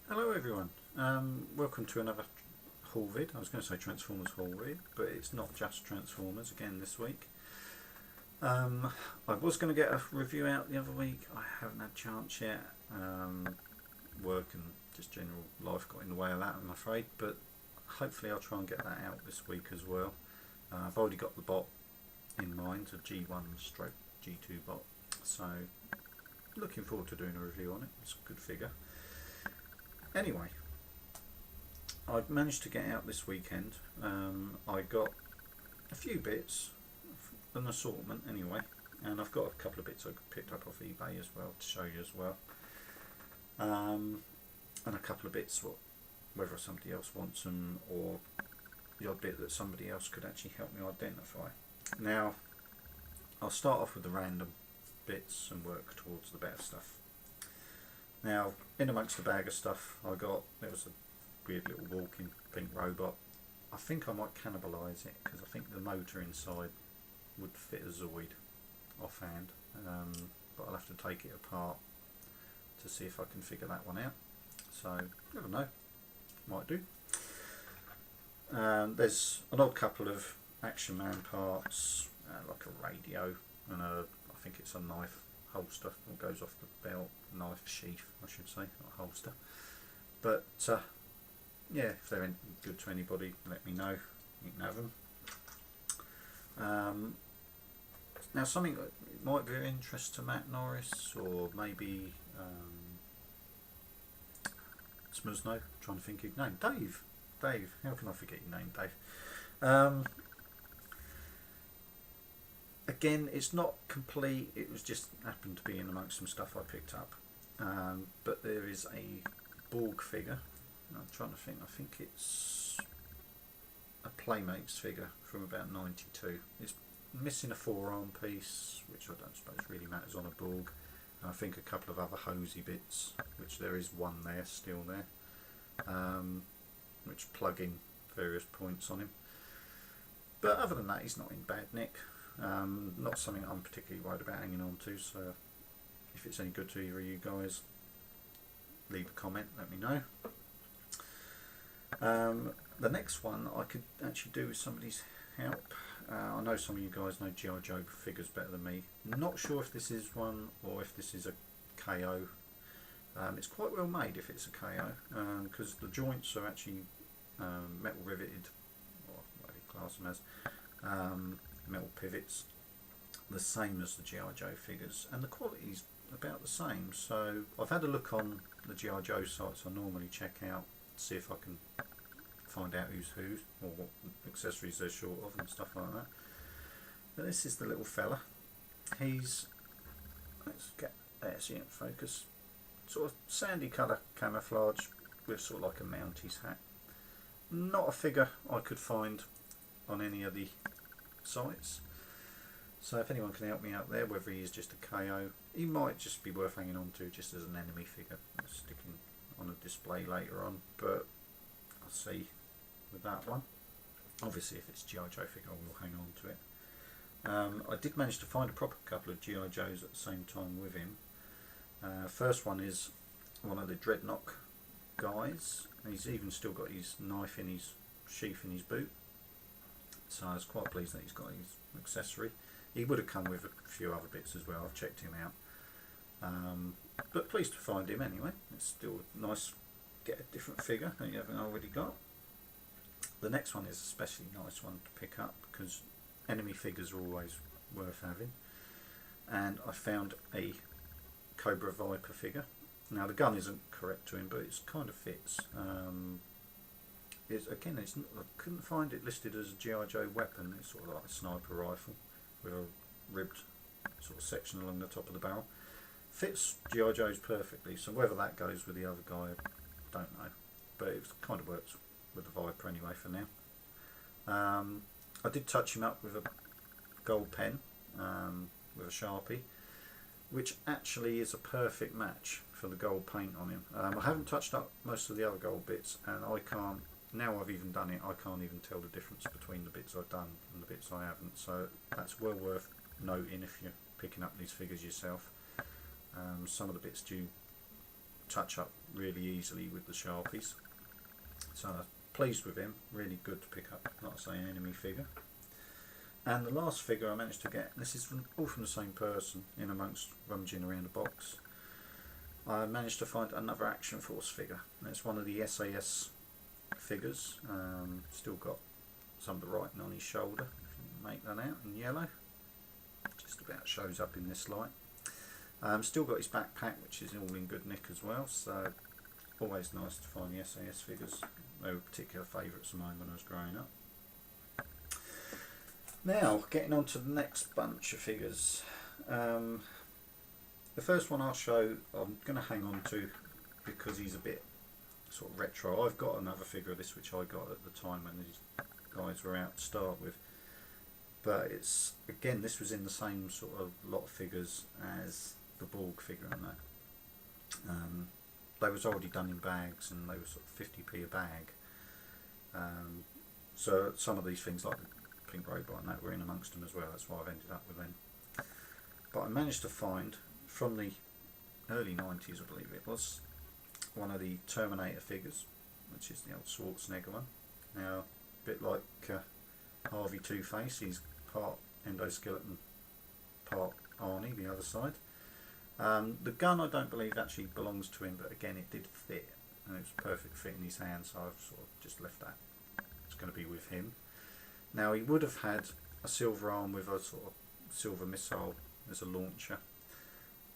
Hello everyone, welcome to another haul vid. I was going to say Transformers haul vid, but it's not just Transformers again this week. I was going to get a review out the other week, I haven't had a chance yet. Work and just general life got in the way of that, I'm afraid, but hopefully I'll try and get that out this week as well. I've already got the bot in mind, a G1 stroke G2 bot, so looking forward to doing a review on it. It's a good figure. Anyway, I've managed to get out this weekend. I got a few bits, an assortment anyway, and I've got a couple of bits I picked up off eBay as well to show you as well. And a couple of bits whether somebody else wants them or the odd bit that somebody else could actually help me identify. Now, I'll start off with the random bits and work towards the better stuff. Now, in amongst the bag of stuff there was a weird little walking pink robot. I think I might cannibalise it because I think the motor inside would fit a Zoid offhand, but I'll have to take it apart to see if I can figure that one out. So, never know, might do. There's an odd couple of Action Man parts, like a radio and I think it's a knife holster that goes off the belt, knife sheath I should say, not holster. But yeah, if they're any good to anybody, let me know, you can have them. Now something that might be of interest to Matt Norris or maybe Smuzno, trying to think of his name, Dave, how can I forget your name, Dave? Again, it's not complete, it was just happened to be in amongst some stuff I picked up. But there is a Borg figure. I'm trying to think, I think it's a Playmates figure from about 92. It's missing a forearm piece, which I don't suppose really matters on a Borg. And I think a couple of other hosey bits, which there is one there, still there, which plug in various points on him. But other than that, he's not in bad nick. Not something I'm particularly worried about hanging on to, so if it's any good to either of you guys, leave a comment, let me know. The next one I could actually do with somebody's help. I know some of you guys know G.I. Joe figures better than me. Not sure if this is one or if this is a KO. It's quite well made if it's a KO, because the joints are actually metal riveted, or whatever you class them as, metal pivots, the same as the G.I. Joe figures, and the quality's about the same. So I've had a look on the G.I. Joe sites I normally check out to see if I can find out who's who or what accessories they're short of and stuff like that. But this is the little fella. Let's get there, see it focus, sort of sandy colour camouflage with sort of like a Mounties hat. Not a figure I could find on any of the sites, so if anyone can help me out there, whether he is just a KO, he might just be worth hanging on to just as an enemy figure, sticking on a display later on, but I'll see with that one. Obviously if it's G.I. Joe figure I will hang on to it. I did manage to find a proper couple of G.I. Joes at the same time with him. First one is one of the Dreadnought guys, and he's even still got his knife in his sheath in his boot, so I was quite pleased that he's got his accessory. He would have come with a few other bits as well, I've checked him out, but pleased to find him anyway. It's still nice to get a different figure that you haven't already got. The next one is a especially nice one to pick up because enemy figures are always worth having, and I found a Cobra Viper figure. Now the gun isn't correct to him, but it kind of fits. I couldn't find it listed as a G.I. Joe weapon. It's sort of like a sniper rifle with a ribbed sort of section along the top of the barrel. Fits G.I. Joe's perfectly, so whether that goes with the other guy, I don't know. But it kind of works with the Viper anyway for now. I did touch him up with a gold pen, with a Sharpie, which actually is a perfect match for the gold paint on him. I haven't touched up most of the other gold bits, and I can't, now I've even done it, I can't even tell the difference between the bits I've done and the bits I haven't, so that's well worth noting if you're picking up these figures yourself. Some of the bits do touch up really easily with the Sharpies. So I'm pleased with him, really good to pick up, like I say, an enemy figure. And the last figure I managed to get, this is all from the same person, in amongst rummaging around the box, I managed to find another Action Force figure. And it's one of the SAS figures, still got some of the writing on his shoulder, if you can make that out, in yellow. Just about shows up in this light. Still got his backpack, which is all in good nick as well, so always nice to find the SAS figures. They were particular favourites of mine when I was growing up. Now, getting on to the next bunch of figures. The first one I'll show, I'm going to hang on to because he's a bit sort of retro. I've got another figure of this which I got at the time when these guys were out to start with. But it's, again, this was in the same sort of lot of figures as the Borg figure and that. They was already done in bags and they were sort of 50p a bag. So some of these things like the Pink Robot and that were in amongst them as well. That's why I've ended up with them. But I managed to find, from the early 90s I believe it was, one of the Terminator figures, which is the old Schwarzenegger one. Now, a bit like Harvey Two-Face, he's part endoskeleton, part Arnie, the other side. The gun I don't believe actually belongs to him, but again it did fit, and it was a perfect fit in his hand, so I've sort of just left that. It's going to be with him. Now he would have had a silver arm with a sort of silver missile as a launcher,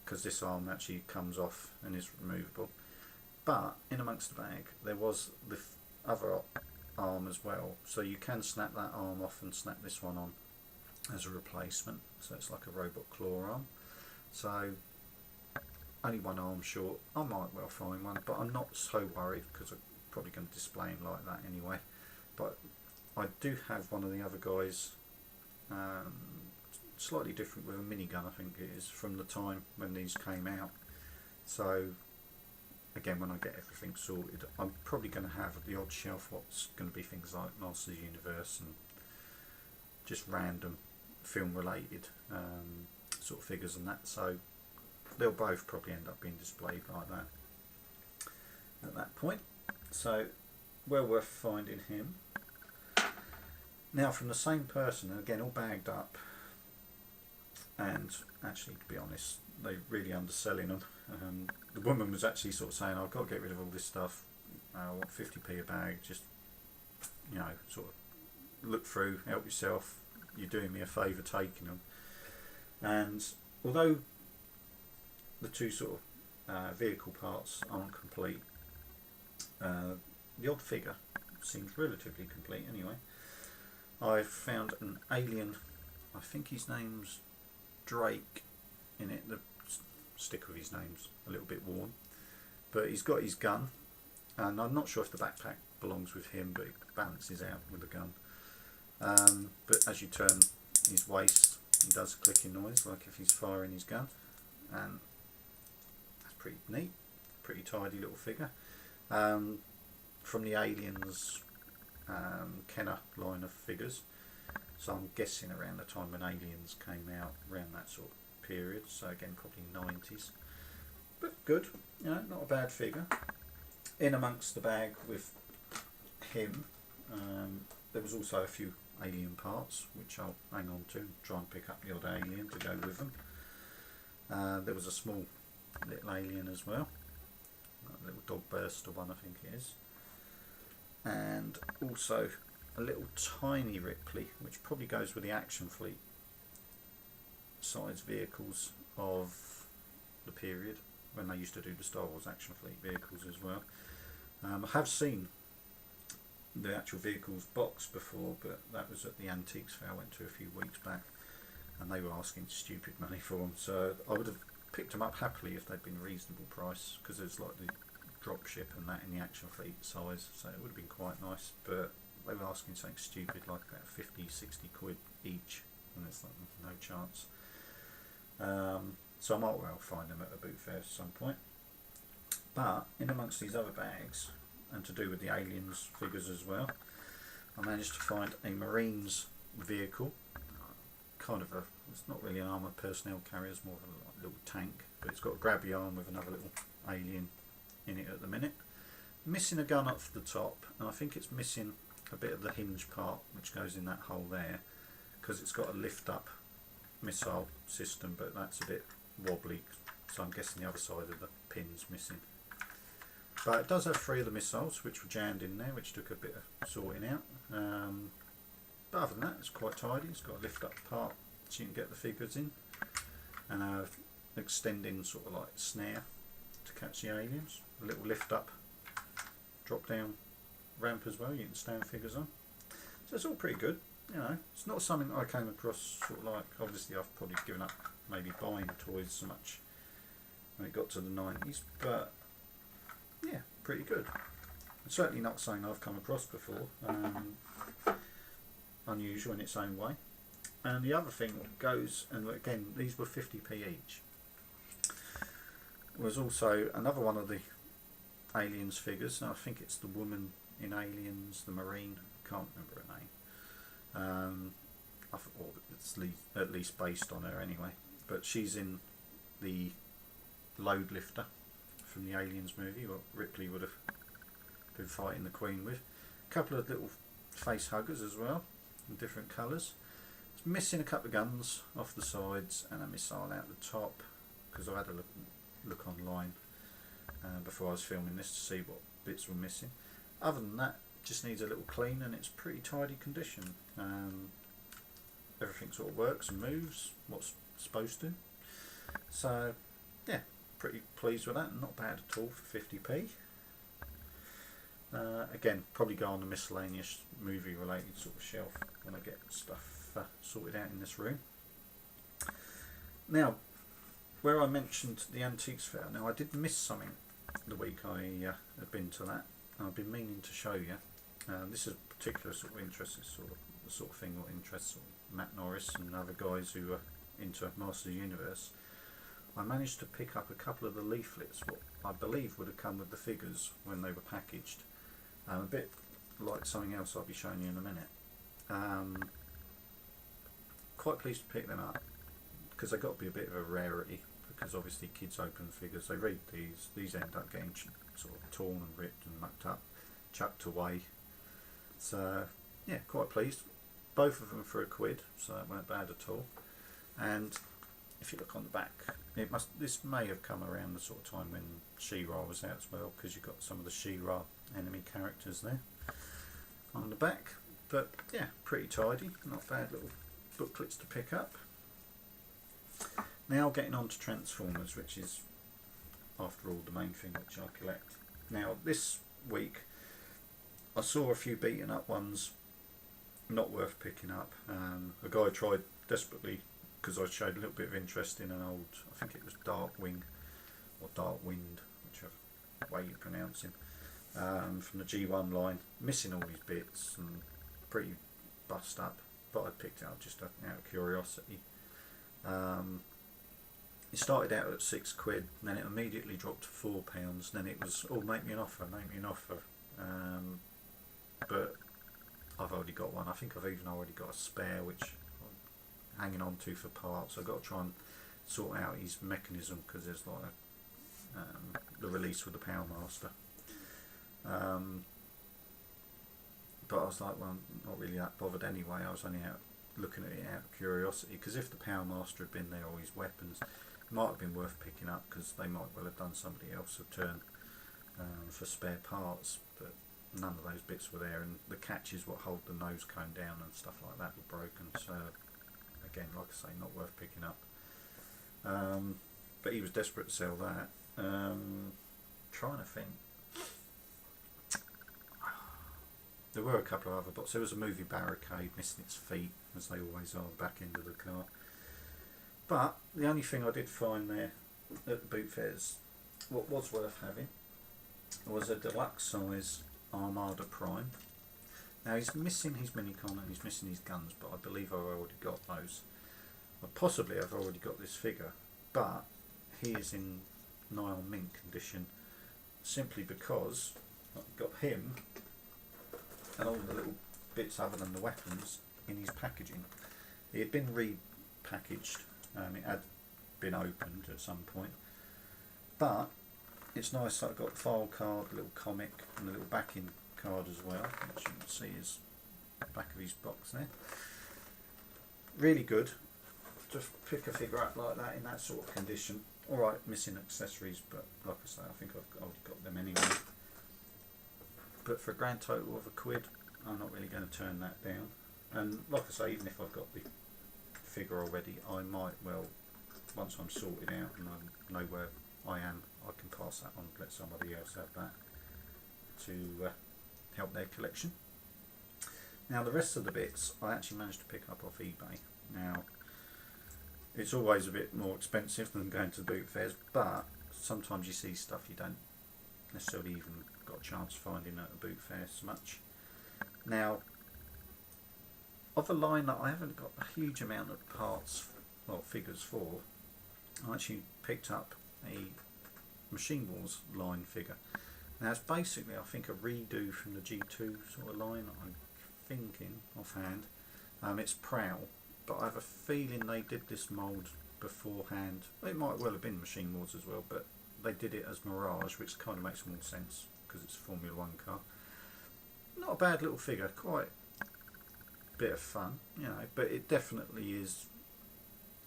because this arm actually comes off and is removable. But in amongst the bag there was the other arm as well, so you can snap that arm off and snap this one on as a replacement, so it's like a robot claw arm. So only one arm short. I might well find one, but I'm not so worried because I'm probably going to display him like that anyway. But I do have one of the other guys, slightly different, with a minigun I think it is, from the time when these came out. So again, when I get everything sorted, I'm probably going to have the odd shelf what's going to be things like Masters of the Universe and just random film related sort of figures and that, so they'll both probably end up being displayed like that at that point. So well worth finding him. Now, from the same person, and again all bagged up, and actually to be honest they really underselling them. The woman was actually sort of saying, I've got to get rid of all this stuff, I want 50p a bag, just, you know, sort of look through, help yourself, you're doing me a favour taking them. And although the two sort of vehicle parts aren't complete, the odd figure seems relatively complete anyway. I've found an alien, I think his name's Drake in it. The sticker of his name's a little bit worn, but he's got his gun, and I'm not sure if the backpack belongs with him, but it balances out with the gun. But as you turn his waist, he does a clicking noise like if he's firing his gun, and that's pretty neat, pretty tidy little figure. From the Aliens Kenner line of figures, so I'm guessing around the time when Aliens came out, around that sort of period, so again probably 90s, but good, you know, not a bad figure. In amongst the bag with him, there was also a few alien parts which I'll hang on to and try and pick up the odd alien to go with them. There was a small little alien as well, a little dog burster one I think it is, and also a little tiny Ripley, which probably goes with the Action Fleet size vehicles of the period when they used to do the Star Wars Action Fleet vehicles as well. I have seen the actual vehicles box before, but that was at the Antiques Fair I went to a few weeks back, and they were asking stupid money for them, so I would have picked them up happily if they'd been a reasonable price, because there's like the drop ship and that in the Action Fleet size, so it would have been quite nice, but they were asking something stupid like about 50-60 quid each, and it's like no chance. So I might well find them at a boot fair at some point. But in amongst these other bags, and to do with the Aliens figures as well, I managed to find a Marines vehicle, kind of a, it's not really an armoured personnel carrier, it's more of a little tank, but it's got a grabby arm with another little alien in it at the minute. Missing a gun off the top, and I think it's missing a bit of the hinge part which goes in that hole there, because it's got a lift up missile system, but that's a bit wobbly, so I'm guessing the other side of the pin's missing. But it does have 3 of the missiles which were jammed in there, which took a bit of sorting out. But other than that, it's quite tidy. It's got a lift up part so you can get the figures in, and an extending sort of like snare to catch the aliens. A little lift up, drop down ramp as well, you can stand figures on. So it's all pretty good. You know, it's not something I came across sort of like, obviously I've probably given up maybe buying toys so much when it got to the 90s, but yeah, pretty good. It's certainly not something I've come across before. Unusual in its own way. And the other thing goes, and again these were 50p each, was also another one of the Aliens figures. I think it's the woman in Aliens, the Marine, can't remember her name. Or it's at least based on her anyway, but she's in the load lifter from the Aliens movie, what Ripley would have been fighting the Queen with. A couple of little face huggers as well, in different colours. It's missing a couple of guns off the sides and a missile out the top, because I had a look online before I was filming this to see what bits were missing. Other than that, just needs a little clean and it's pretty tidy condition. Everything sort of works and moves what's supposed to. So yeah, pretty pleased with that, and not bad at all for 50p. Again, probably go on the miscellaneous movie related sort of shelf when I get stuff sorted out in this room. Now, where I mentioned the Antiques Fair, now I did miss something the week I had been to that. I've been meaning to show you. This is a particular sort of interest, the sort of thing that interests Matt Norris and other guys who are into Masters of the Universe. I managed to pick up a couple of the leaflets, what I believe would have come with the figures when they were packaged. A bit like something else I'll be showing you in a minute. Quite pleased to pick them up, because they've got to be a bit of a rarity, because obviously kids open figures, they read these end up getting sort of torn and ripped and mucked up, chucked away. So yeah, quite pleased. Both of them for £1, so it weren't bad at all. And if you look on the back, this may have come around the sort of time when She-Ra was out as well, because you've got some of the She-Ra enemy characters there on the back. But yeah, pretty tidy, not bad little booklets to pick up. Now getting on to Transformers, which is after all the main thing which I collect. Now this week I saw a few beaten up ones not worth picking up. A guy tried desperately, because I showed a little bit of interest in an old, I think it was Darkwing or Darkwind, whichever way you pronounce him, from the G1 line, missing all these bits and pretty bust up, but I picked it up just out of curiosity. It started out at £6, then it immediately dropped to £4, then it was, oh, make me an offer, but I've already got one. I think I've even already got a spare which I'm hanging on to for parts. I've got to try and sort out his mechanism, because there's like the release with the Power Master. But I was like, well, I'm not really that bothered anyway. I was only out looking at it out of curiosity, because if the Power Master had been there, or his weapons, it might have been worth picking up, because they might well have done somebody else a turn for spare parts, but none of those bits were there, and the catches what hold the nose cone down and stuff like that were broken, so again, like I say, not worth picking up. But he was desperate to sell that. Trying to think, there were a couple of other bots. There was a movie Barricade missing its feet, as they always are, the back end of the car. But the only thing I did find there at the boot fairs, what was worth having, was a deluxe size Armada Prime. Now he's missing his Minicon and he's missing his guns, but I believe I've already got those. Well, possibly I've already got this figure, but he is in nigh on mint condition, simply because I've got him and all the little bits other than the weapons in his packaging. It had been repackaged, it had been opened at some point, but it's nice that I've got the file card, a little comic and a little backing card as well, which you can see is the back of his box there. Really good to pick a figure up like that in that sort of condition. Alright, missing accessories, but like I say, I think I've already got them anyway. But for a grand total of £1, I'm not really going to turn that down. And like I say, even if I've got the figure already, I might well, once I'm sorted out and I know where I am, I can pass that on, let somebody else have that to help their collection. Now the rest of the bits I actually managed to pick up off eBay. Now it's always a bit more expensive than going to the boot fairs, but sometimes you see stuff you don't necessarily even got a chance of finding at a boot fair so much. Now, of a line that I haven't got a huge amount of parts or figures for, I actually picked up a Machine Wars line figure. Now it's basically, I think, a redo from the G2 sort of line, I'm thinking offhand. It's Prowl, but I have a feeling they did this mould beforehand. It might well have been Machine Wars as well, but they did it as Mirage, which kind of makes more sense because it's a Formula 1 car. Not a bad little figure, quite a bit of fun, you know, but it definitely is,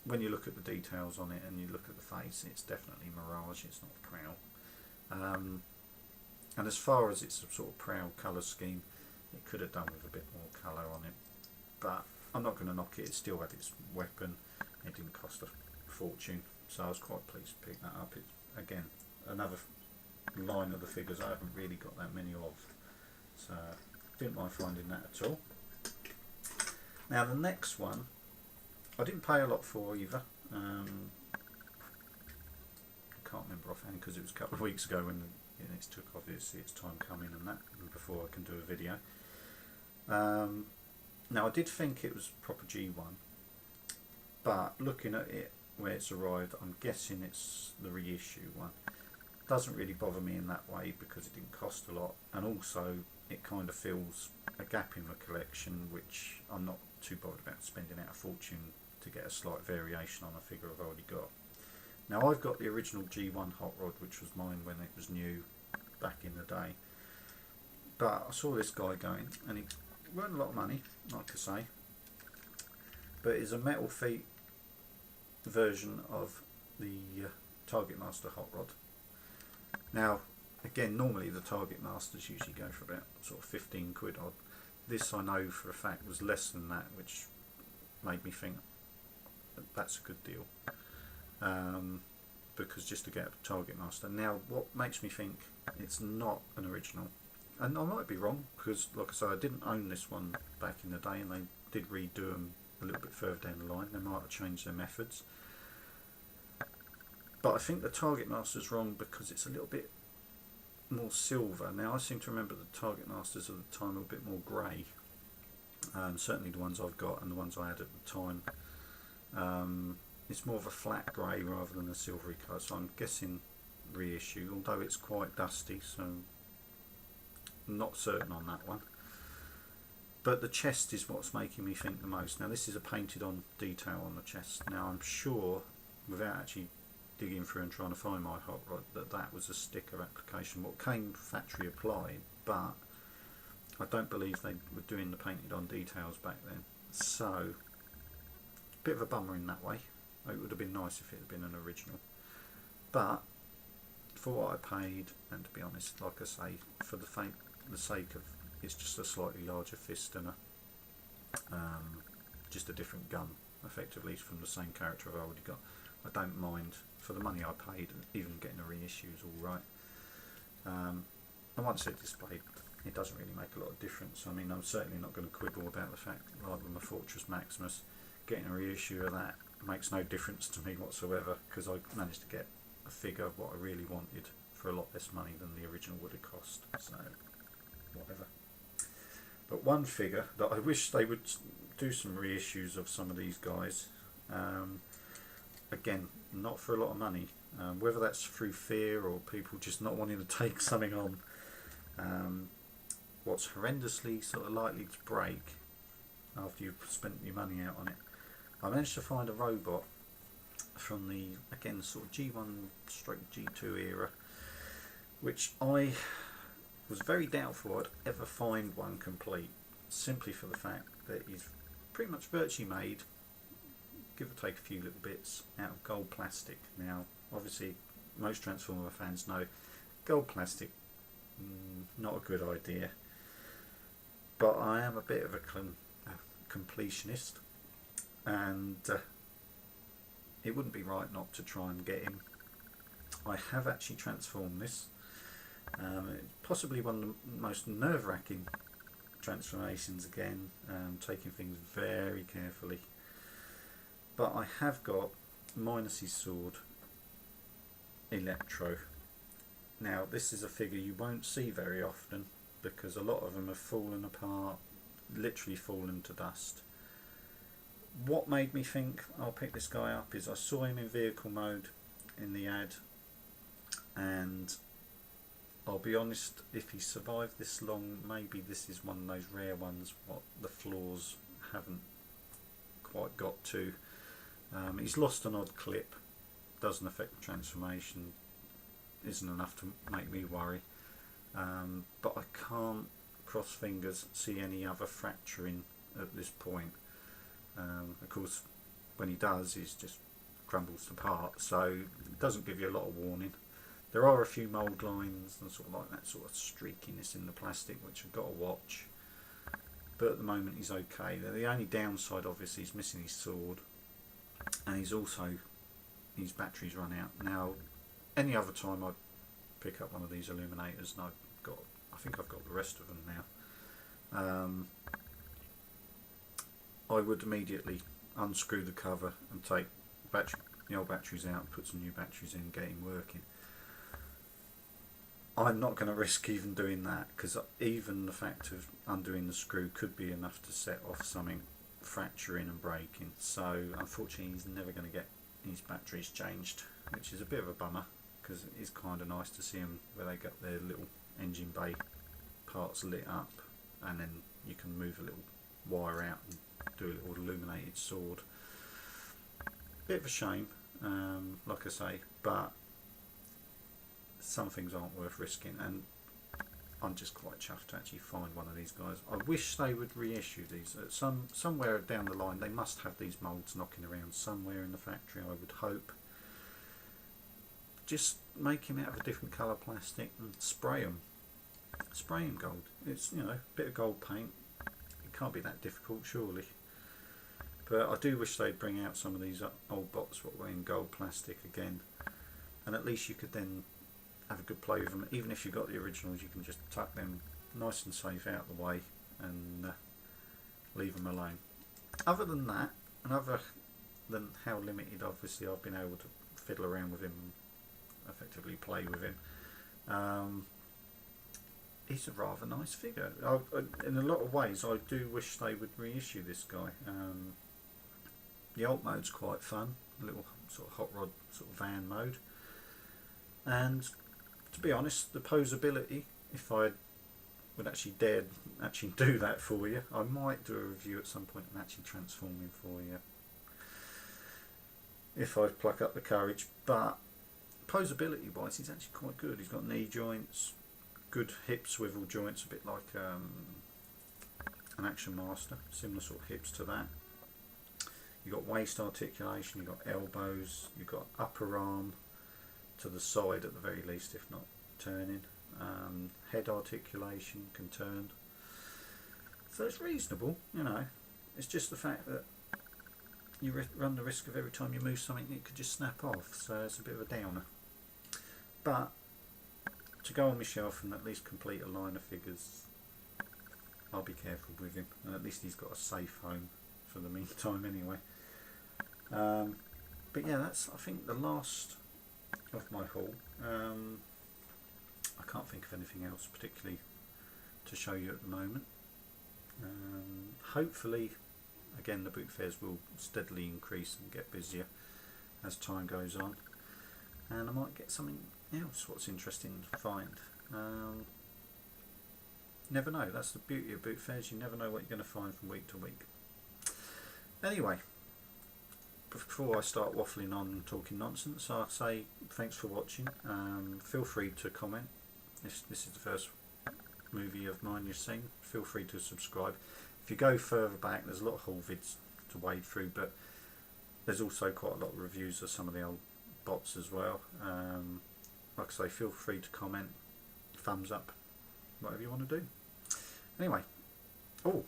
when you look at the details on it and you look at the face, it's definitely Mirage, it's not Prowl. And as far as its sort of Prowl colour scheme, it could have done with a bit more colour on it, but I'm not going to knock it. It still had its weapon, it didn't cost a fortune, so I was quite pleased to pick that up. It's again another line of the figures I haven't really got that many of, so didn't mind finding that at all. Now the next one I didn't pay a lot for either. I can't remember offhand because it was a couple of weeks ago when it took obviously its time coming and that, and before I can do a video. Now I did think it was proper G1, but looking at it where it's arrived, I'm guessing it's the reissue one. Doesn't really bother me in that way because it didn't cost a lot, and also it kind of fills a gap in the collection, which I'm not too bothered about spending out a fortune to get a slight variation on a figure I've already got. Now I've got the original G1 Hot Rod, which was mine when it was new back in the day, but I saw this guy going, and he weren't a lot of money, like I say, but it's a metal feet version of the Target Master Hot Rod. Now again, normally the Target Masters usually go for about sort of 15 quid odd. This I know for a fact was less than that, which made me think that's a good deal, because just to get a Target Master. Now what makes me think it's not an original, and I might be wrong because like I say, I didn't own this one back in the day, and they did redo them a little bit further down the line. They might have changed their methods, but I think the Target Master's wrong because it's a little bit more silver. Now I seem to remember the Target Masters at the time were a bit more grey, certainly the ones I've got and the ones I had at the time. It's more of a flat grey rather than a silvery colour, so I'm guessing reissue, although it's quite dusty, so I'm not certain on that one. But the chest is what's making me think the most. Now this is a painted on detail on the chest. Now I'm sure, without actually digging through and trying to find my Hot Rod, that was a sticker application, what came factory applied, but I don't believe they were doing the painted on details back then, so a bit of a bummer in that way. It would have been nice if it had been an original, but for what I paid, and to be honest, like I say, for the sake of it's just a slightly larger fist and just a different gun, effectively from the same character I've already got, I don't mind. For the money I paid, even getting a reissue is alright. And once it's displayed, it doesn't really make a lot of difference. I mean, I'm certainly not going to quibble about the fact, like with my Fortress Maximus, getting a reissue of that makes no difference to me whatsoever, because I managed to get a figure of what I really wanted for a lot less money than the original would have cost, so whatever. But one figure that I wish they would do some reissues of some of these guys, again, not for a lot of money, whether that's through fear or people just not wanting to take something on what's horrendously sort of likely to break after you've spent your money out on it. I managed to find a robot from the, again, sort of G1 stroke G2 era, which I was very doubtful I'd ever find one complete, simply for the fact that he's pretty much virtually made, give or take a few little bits, out of gold plastic. Now obviously most Transformer fans know gold plastic, not a good idea, but I am a bit of a completionist, and it wouldn't be right not to try and get him. I have actually transformed this. Possibly one of the most nerve-wracking transformations again, taking things very carefully. But I have got Minus's sword, Electro. Now this is a figure you won't see very often because a lot of them have fallen apart, literally fallen to dust. What made me think I'll pick this guy up is I saw him in vehicle mode in the ad, and I'll be honest, if he survived this long, maybe this is one of those rare ones what the floors haven't quite got to. He's lost an odd clip, doesn't affect the transformation, isn't enough to make me worry, but I can't, cross fingers, see any other fracturing at this point. Of course when he does, he just crumbles apart, so it doesn't give you a lot of warning. There are a few mould lines and sort of like that sort of streakiness in the plastic which I've got to watch, but at the moment he's okay. The only downside obviously is missing his sword, and he's also, his batteries run out. Now any other time I'd pick up one of these illuminators, and I think I've got the rest of them now, I would immediately unscrew the cover and take the old batteries out, put some new batteries in, get him working. I'm not going to risk even doing that, because even the fact of undoing the screw could be enough to set off something fracturing and breaking. So unfortunately he's never going to get his batteries changed, which is a bit of a bummer, because it is kind of nice to see them where they got their little engine bay parts lit up, and then you can move a little wire out and do a little illuminated sword. Bit of a shame, like I say, but some things aren't worth risking, and I'm just quite chuffed to actually find one of these guys. I wish they would reissue these. Somewhere down the line they must have these moulds knocking around somewhere in the factory, I would hope. Just make him out of a different colour plastic and spray him gold. It's, you know, a bit of gold paint, it can't be that difficult surely. But I do wish they'd bring out some of these old bots what were in gold plastic again, and at least you could then have a good play with them. Even if you've got the originals, you can just tuck them nice and safe out the way and leave them alone. Other than that, and other than how limited obviously I've been able to fiddle around with him, effectively play with him, he's a rather nice figure. In a lot of ways I do wish they would reissue this guy. The alt mode's quite fun, a little sort of hot rod sort of van mode, and to be honest, the posability, if I would actually dare actually do that for you, I might do a review at some point and actually transform him for you if I pluck up the courage. But posability wise he's actually quite good. He's got knee joints, good hip swivel joints, a bit like an Action Master, similar sort of hips to that. You've got waist articulation, you've got elbows, you've got upper arm to the side at the very least, if not turning. Head articulation can turn. So it's reasonable, you know. It's just the fact that you run the risk of every time you move something it could just snap off, so it's a bit of a downer. But to go on my shelf and at least complete a line of figures, I'll be careful with him, and at least he's got a safe home for the meantime anyway. But yeah, that's I think the last of my haul. I can't think of anything else particularly to show you at the moment. Hopefully again the boot fairs will steadily increase and get busier as time goes on, and I might get something else what's interesting to find. Never know, that's the beauty of boot fairs, you never know what you're going to find from week to week. Anyway, before I start waffling on and talking nonsense, I'll say thanks for watching. Feel free to comment, if this is the first movie of mine you've seen, feel free to subscribe. If you go further back, there's a lot of haul vids to wade through, but there's also quite a lot of reviews of some of the old bots as well. Like I say, feel free to comment, thumbs up, whatever you want to do. Anyway, oh,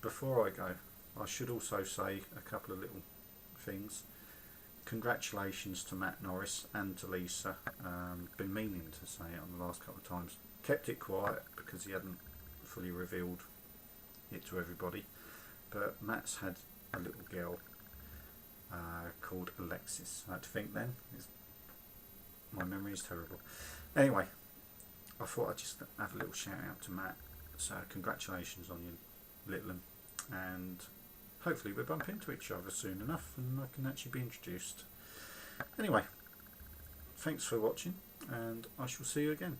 before I go, I should also say a couple of little things. Congratulations to Matt Norris and to Lisa. Been meaning to say it on the last couple of times. Kept it quiet because he hadn't fully revealed it to everybody. But Matt's had a little girl called Alexis. I had to think then. My memory is terrible. Anyway, I thought I'd just have a little shout out to Matt. So congratulations on your little one, and hopefully we'll bump into each other soon enough and I can actually be introduced. Anyway, thanks for watching and I shall see you again.